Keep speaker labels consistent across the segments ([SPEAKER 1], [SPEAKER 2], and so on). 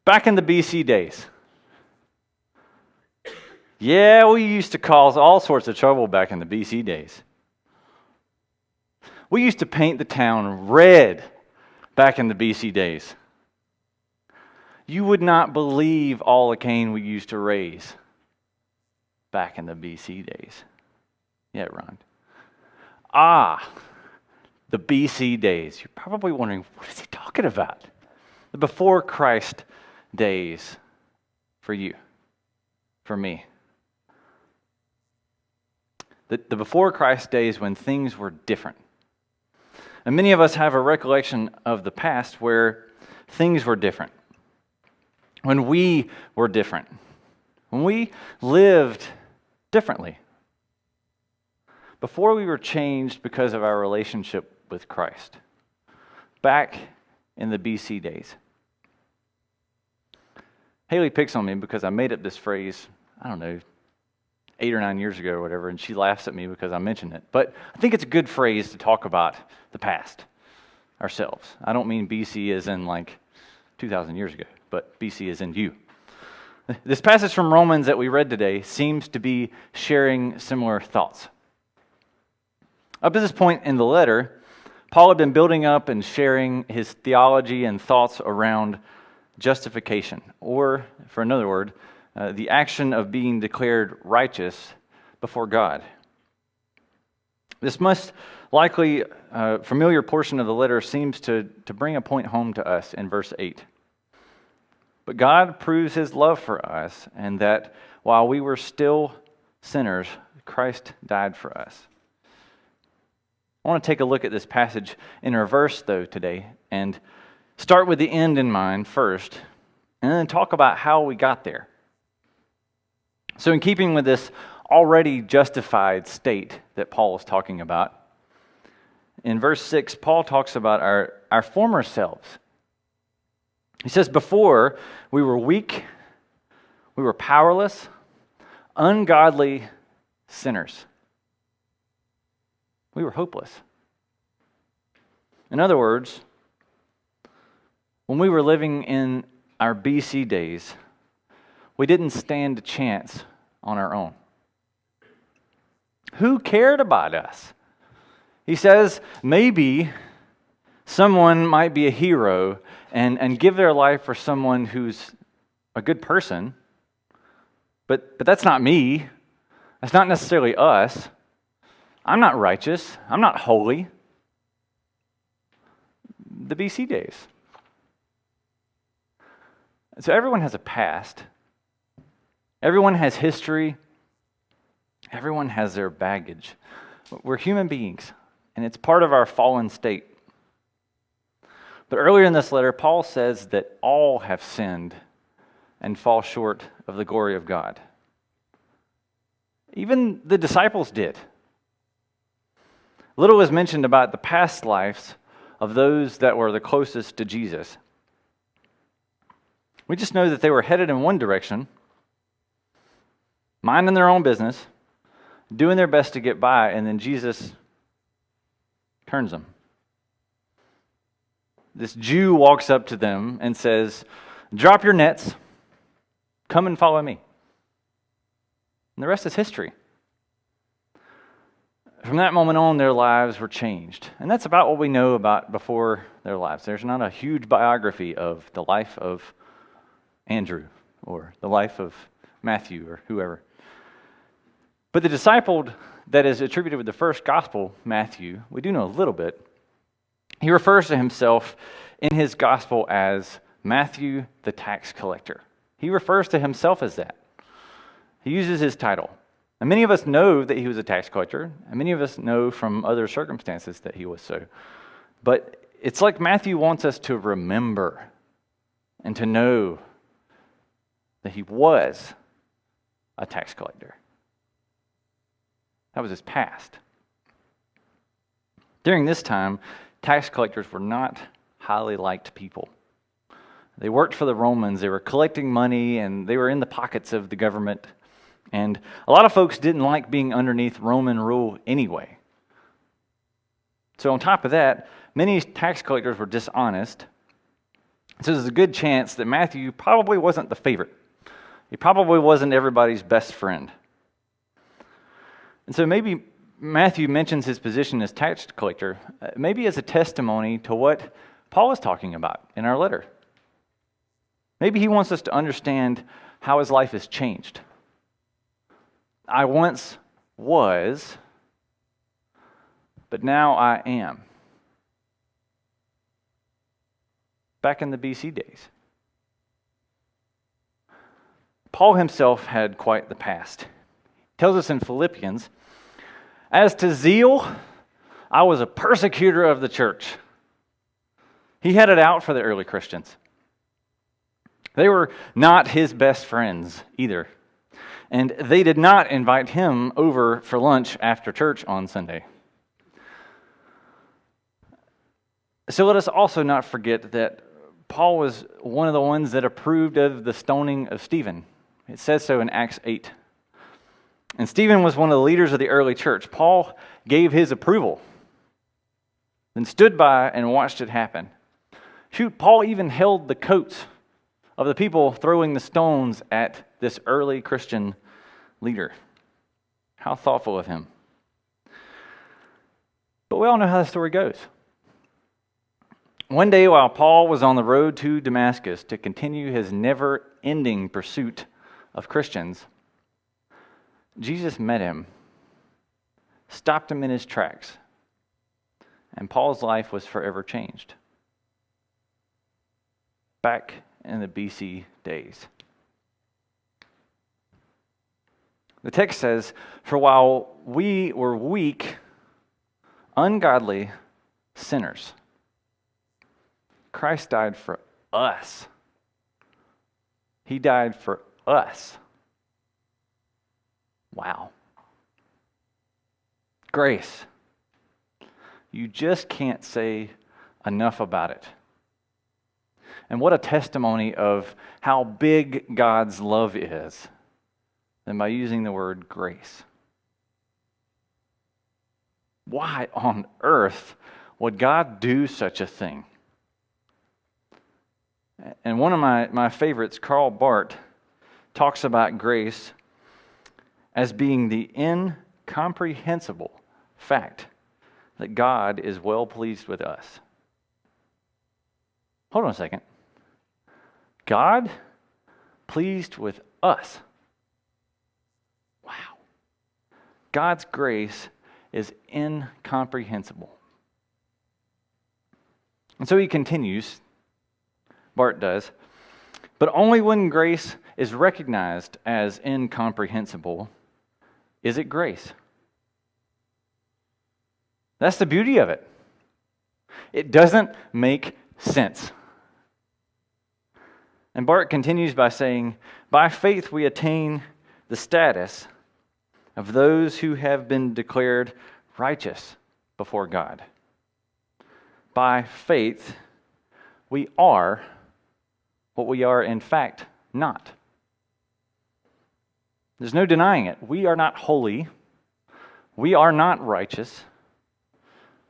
[SPEAKER 1] Back in the BC days. Yeah, we used to cause all sorts of trouble back in the BC days. We used to paint the town red back in the BC days. You would not believe all the cane we used to raise back in the BC days. Yeah, Ron. The BC days. You're probably wondering, what is he talking about? The before Christ days for you, for me. The before Christ days when things were different. And many of us have a recollection of the past where things were different. When we were different. When we lived differently. Before we were changed because of our relationship with Christ. Back in the BC days. Haley picks on me because I made up this phrase, 8 or 9 years ago or whatever, and she laughs at me because I mentioned it. But I think it's a good phrase to talk about the past, ourselves. I don't mean BC as in 2,000 years ago, but BC as in you. This passage from Romans that we read today seems to be sharing similar thoughts. Up to this point in the letter, Paul had been building up and sharing his theology and thoughts around justification, or, for another word, the action of being declared righteous before God. This most likely familiar portion of the letter seems to bring a point home to us in verse 8. But God proves his love for us, and that while we were still sinners, Christ died for us. I want to take a look at this passage in reverse, though, today, and start with the end in mind first, and then talk about how we got there. So in keeping with this already justified state that Paul is talking about, in verse 6, Paul talks about our former selves. He says, before we were weak, we were powerless, ungodly sinners. We were hopeless. In other words, when we were living in our BC days, we didn't stand a chance on our own. Who cared about us? He says maybe someone might be a hero and give their life for someone who's a good person, but that's not me. That's not necessarily us. I'm not righteous. I'm not holy. The BC days. So everyone has a past. Everyone has history. Everyone has their baggage. We're human beings, and it's part of our fallen state. But earlier in this letter, Paul says that all have sinned and fall short of the glory of God. Even the disciples did. Little is mentioned about the past lives of those that were the closest to Jesus. We just know that they were headed in one direction, minding their own business, doing their best to get by, and then Jesus turns them. This Jew walks up to them and says, "Drop your nets, come and follow me." And the rest is history. From that moment on, their lives were changed. And that's about what we know about before their lives. There's not a huge biography of the life of Andrew or the life of Matthew or whoever. But the disciple that is attributed with the first gospel, Matthew, we do know a little bit. He refers to himself in his gospel as Matthew the tax collector. He refers to himself as that. He uses his title. And many of us know that he was a tax collector, and many of us know from other circumstances that he was so. But it's like Matthew wants us to remember and to know that he was a tax collector. That was his past. During this time, tax collectors were not highly liked people. They worked for the Romans, they were collecting money, and they were in the pockets of the government. And a lot of folks didn't like being underneath Roman rule anyway. So on top of that, many tax collectors were dishonest, So there's a good chance that Matthew probably wasn't the favorite. He probably wasn't everybody's best friend. And so maybe Matthew mentions his position as tax collector, maybe as a testimony to what Paul is talking about in our letter. Maybe he wants us to understand how his life has changed. I once was, but now I am. Back in the BC days. Paul himself had quite the past. He tells us in Philippians, as to zeal, I was a persecutor of the church. He had it out for the early Christians. They were not his best friends either. And they did not invite him over for lunch after church on Sunday. So let us also not forget that Paul was one of the ones that approved of the stoning of Stephen. It says so in Acts 8. And Stephen was one of the leaders of the early church. Paul gave his approval, then stood by and watched it happen. Shoot, Paul even held the coats of the people throwing the stones at this early Christian leader. How thoughtful of him. But we all know how the story goes. One day while Paul was on the road to Damascus to continue his never-ending pursuit of Christians, Jesus met him, stopped him in his tracks, and Paul's life was forever changed. Back in the BC days. The text says, for while we were weak, ungodly sinners, Christ died for us. He died for us. Wow. Grace. You just can't say enough about it. And what a testimony of how big God's love is than by using the word grace. Why on earth would God do such a thing? And one of my favorites, Karl Barth, talks about grace as being the incomprehensible fact that God is well pleased with us. Hold on a second. God pleased with us. Wow. God's grace is incomprehensible. And so he continues, Bart does, but only when grace is recognized as incomprehensible is it grace. That's the beauty of it. It doesn't make sense. And Bart continues by saying, by faith we attain the status of those who have been declared righteous before God. By faith we are what we are in fact not. There's no denying it. We are not holy. We are not righteous.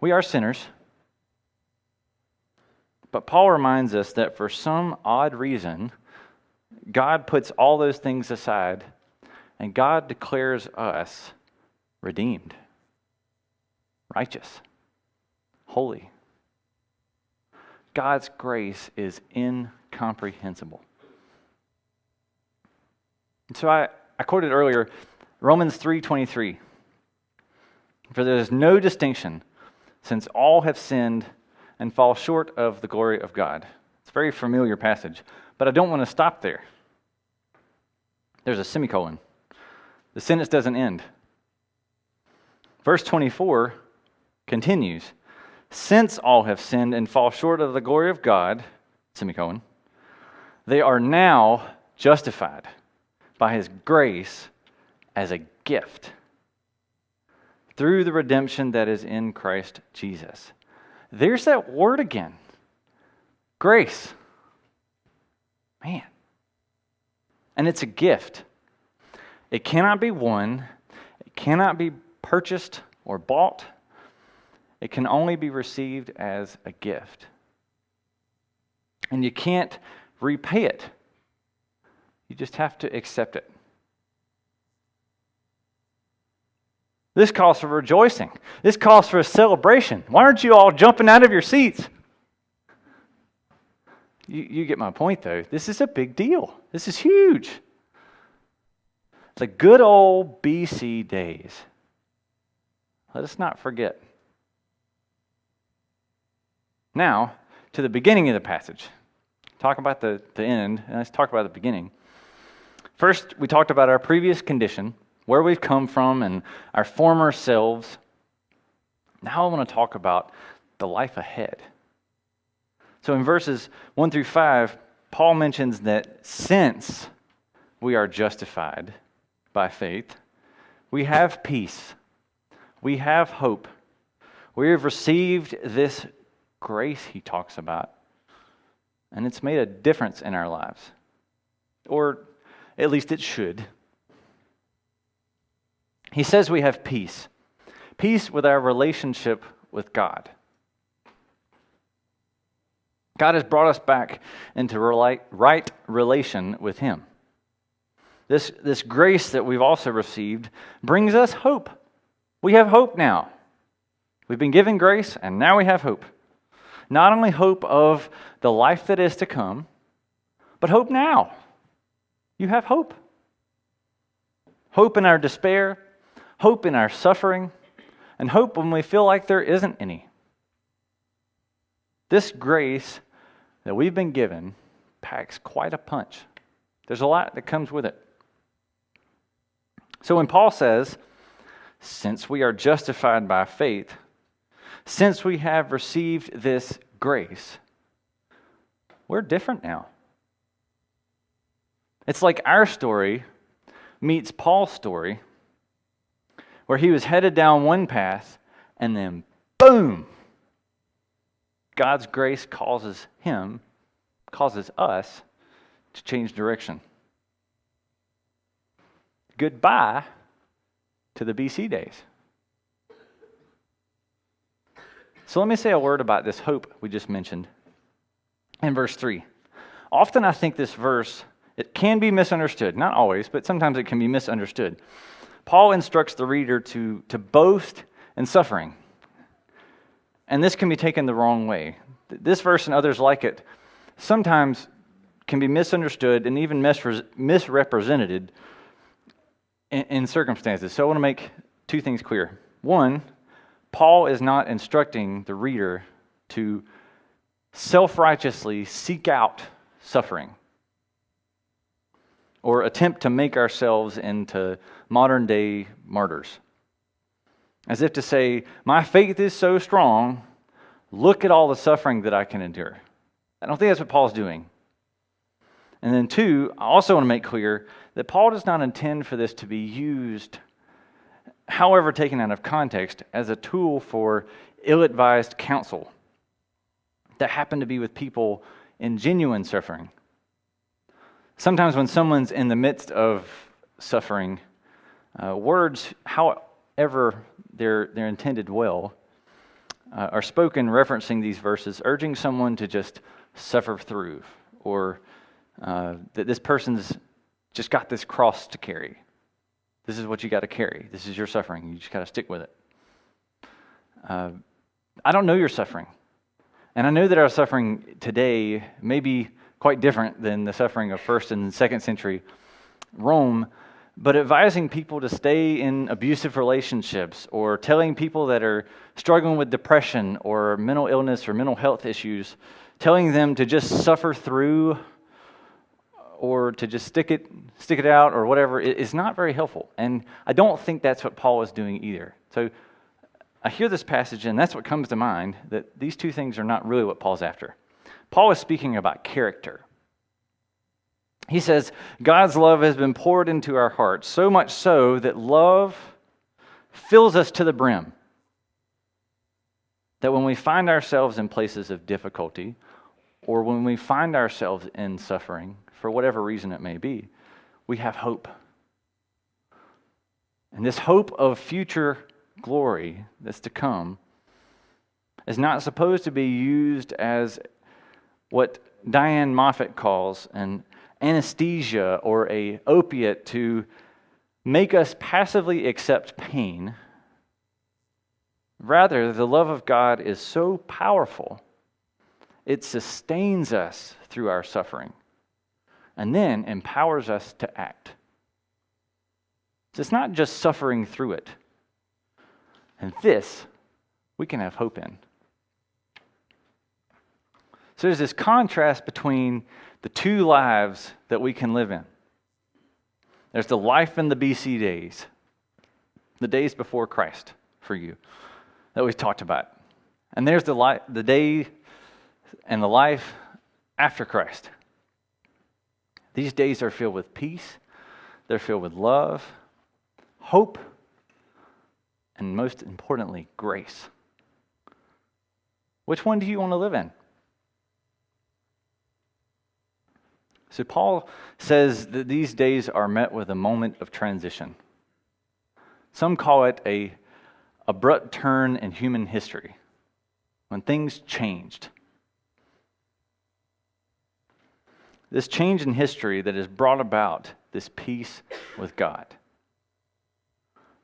[SPEAKER 1] We are sinners. But Paul reminds us that for some odd reason, God puts all those things aside and God declares us redeemed, righteous, holy. God's grace is incomprehensible. And so I quoted earlier Romans 3:23. For there is no distinction, since all have sinned and fall short of the glory of God. It's a very familiar passage, but I don't want to stop there. There's a semicolon. The sentence doesn't end. Verse 24 continues. Since all have sinned and fall short of the glory of God, semicolon, they are now justified by His grace as a gift through the redemption that is in Christ Jesus. There's that word again. Grace. Man. And it's a gift. It cannot be won. It cannot be purchased or bought. It can only be received as a gift. and you can't repay it. You just have to accept it. This calls for rejoicing. This calls for a celebration. Why aren't you all jumping out of your seats? You get my point, though. This is a big deal. This is huge. It's the good old BC days. Let us not forget. Now, to the beginning of the passage. Talk about the end, and let's talk about the beginning. First, we talked about our previous condition, where we've come from, and our former selves. Now I want to talk about the life ahead. So in verses 1 through 5, Paul mentions that since we are justified by faith, we have peace, we have hope, we have received this grace he talks about, and it's made a difference in our lives. Or at least it should. He says we have peace. Peace with our relationship with God. God has brought us back into right relation with Him. This grace that we've also received brings us hope. We have hope now. We've been given grace, and now we have hope. Not only hope of the life that is to come, but hope now. You have hope. Hope in our despair, hope in our suffering, and hope when we feel like there isn't any. This grace that we've been given packs quite a punch. There's a lot that comes with it. So when Paul says, since we are justified by faith, since we have received this grace, we're different now. It's like our story meets Paul's story, where he was headed down one path, and then boom! God's grace causes us to change direction. Goodbye to the BC days. So let me say a word about this hope we just mentioned in verse 3. Often I think this verse, it can be misunderstood. Not always, but sometimes it can be misunderstood. Paul instructs the reader to boast in suffering. And this can be taken the wrong way. This verse and others like it sometimes can be misunderstood and even misrepresented in circumstances. So I want to make two things clear. One, Paul is not instructing the reader to self-righteously seek out suffering or attempt to make ourselves into modern-day martyrs. As if to say, my faith is so strong, look at all the suffering that I can endure. I don't think that's what Paul's doing. And then two, I also want to make clear that Paul does not intend for this to be used, however taken out of context, as a tool for ill-advised counsel that happen to be with people in genuine suffering. Sometimes when someone's in the midst of suffering, words, however they're intended well, are spoken referencing these verses, urging someone to just suffer through, or that this person's just got this cross to carry. This is what you got to carry. This is your suffering. You just got to stick with it. I don't know your suffering. And I know that our suffering today may be quite different than the suffering of 1st and 2nd century Rome, but advising people to stay in abusive relationships, or telling people that are struggling with depression or mental illness or mental health issues, telling them to just suffer through or to just stick it out or whatever, is not very helpful. And I don't think that's what Paul is doing either. So I hear this passage, and that's what comes to mind, that these two things are not really what Paul's after. Paul is speaking about character. He says, God's love has been poured into our hearts, so much so that love fills us to the brim. That when we find ourselves in places of difficulty, or when we find ourselves in suffering, for whatever reason it may be, we have hope. And this hope of future glory that's to come is not supposed to be used as what Diane Moffat calls an anesthesia or a opiate to make us passively accept pain. Rather, the love of God is so powerful, it sustains us through our suffering and then empowers us to act. So it's not just suffering through it. And this we can have hope in. So there's this contrast between the two lives that we can live in. There's the life in the BC days, the days before Christ for you, that we've talked about. And there's the day and the life after Christ. These days are filled with peace, they're filled with love, hope, and most importantly, grace. Which one do you want to live in? So Paul says that these days are met with a moment of transition. Some call it an abrupt turn in human history, when things changed. This change in history that has brought about this peace with God.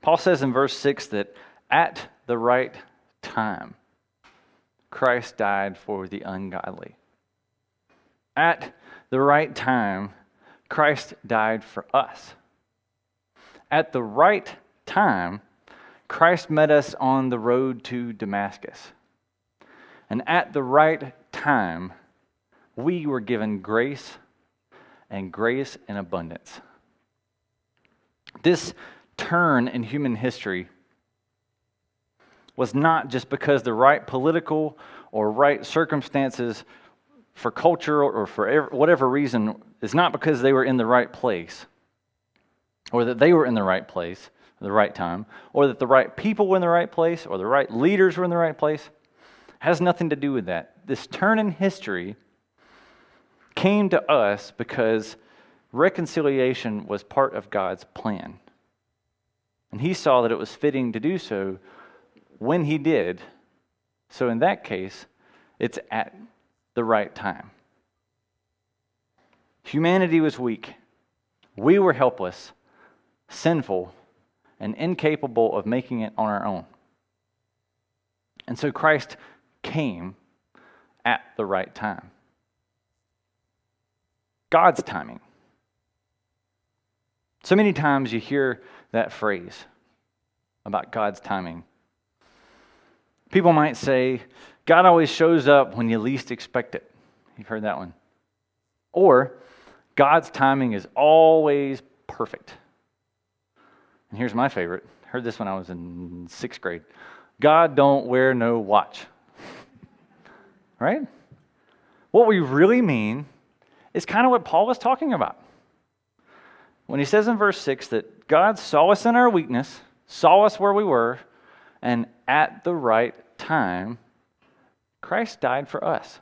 [SPEAKER 1] Paul says in verse 6 that at the right time, Christ died for the ungodly. At the right time, Christ died for us. At the right time, Christ met us on the road to Damascus. And at the right time, we were given grace and grace in abundance. This turn in human history was not just because the right political or right circumstances for culture or for whatever reason, it's not because they were in the right place, or that they were in the right place at the right time, or that the right people were in the right place, or the right leaders were in the right place. It has nothing to do with that. This turn in history came to us because reconciliation was part of God's plan. And He saw that it was fitting to do so when He did. So in that case, it's at the right time. Humanity was weak. We were helpless, sinful, and incapable of making it on our own. And so Christ came at the right time. God's timing. So many times you hear that phrase about God's timing. People might say, God always shows up when you least expect it. You've heard that one. Or, God's timing is always perfect. And here's my favorite. I heard this when I was in 6th grade. God don't wear no watch. Right? What we really mean is kind of what Paul was talking about. When he says in verse 6 that God saw us in our weakness, saw us where we were, and at the right time, Christ died for us,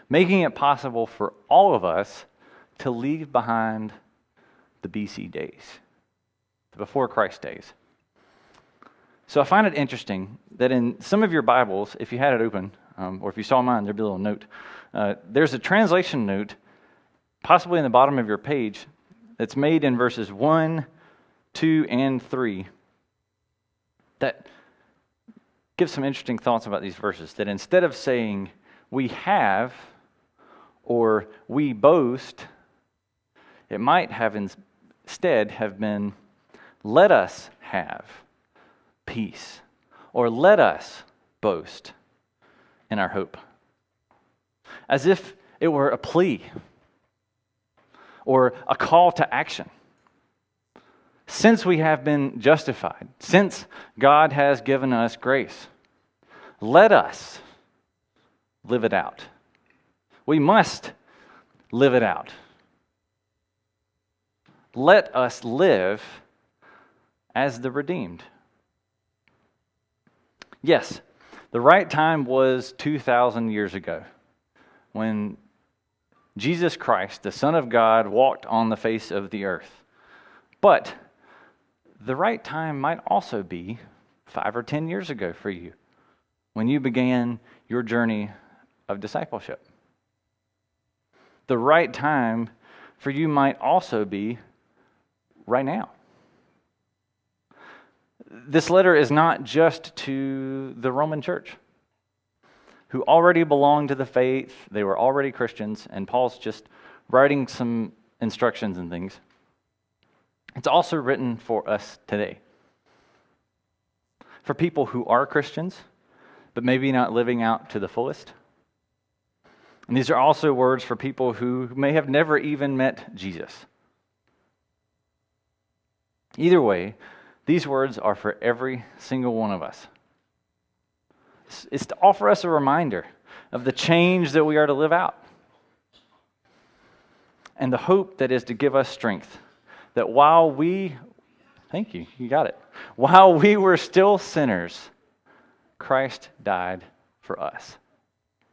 [SPEAKER 1] making it possible for all of us to leave behind the BC days, the before Christ days. So I find it interesting that in some of your Bibles, if you had it open, or if you saw mine, there'd be a little note. There's a translation note, possibly in the bottom of your page, that's made in verses 1, 2, and 3, that gives some interesting thoughts about these verses. That instead of saying, we have, or we boast, it might have instead have been, let us have peace, or let us boast in our hope. As if it were a plea or a call to action. Since we have been justified, since God has given us grace, let us live it out. We must live it out. Let us live as the redeemed. Yes, the right time was 2,000 years ago when Jesus Christ, the Son of God, walked on the face of the earth. But the right time might also be 5 or 10 years ago for you when you began your journey of discipleship. The right time for you might also be right now. This letter is not just to the Roman church, who already belonged to the faith. They were already Christians, and Paul's just writing some instructions and things. It's also written for us today. For people who are Christians, but maybe not living out to the fullest. And these are also words for people who may have never even met Jesus. Either way, these words are for every single one of us. It's to offer us a reminder of the change that we are to live out. And the hope that is to give us strength. That while we, thank you, you got it. While we were still sinners, Christ died for us.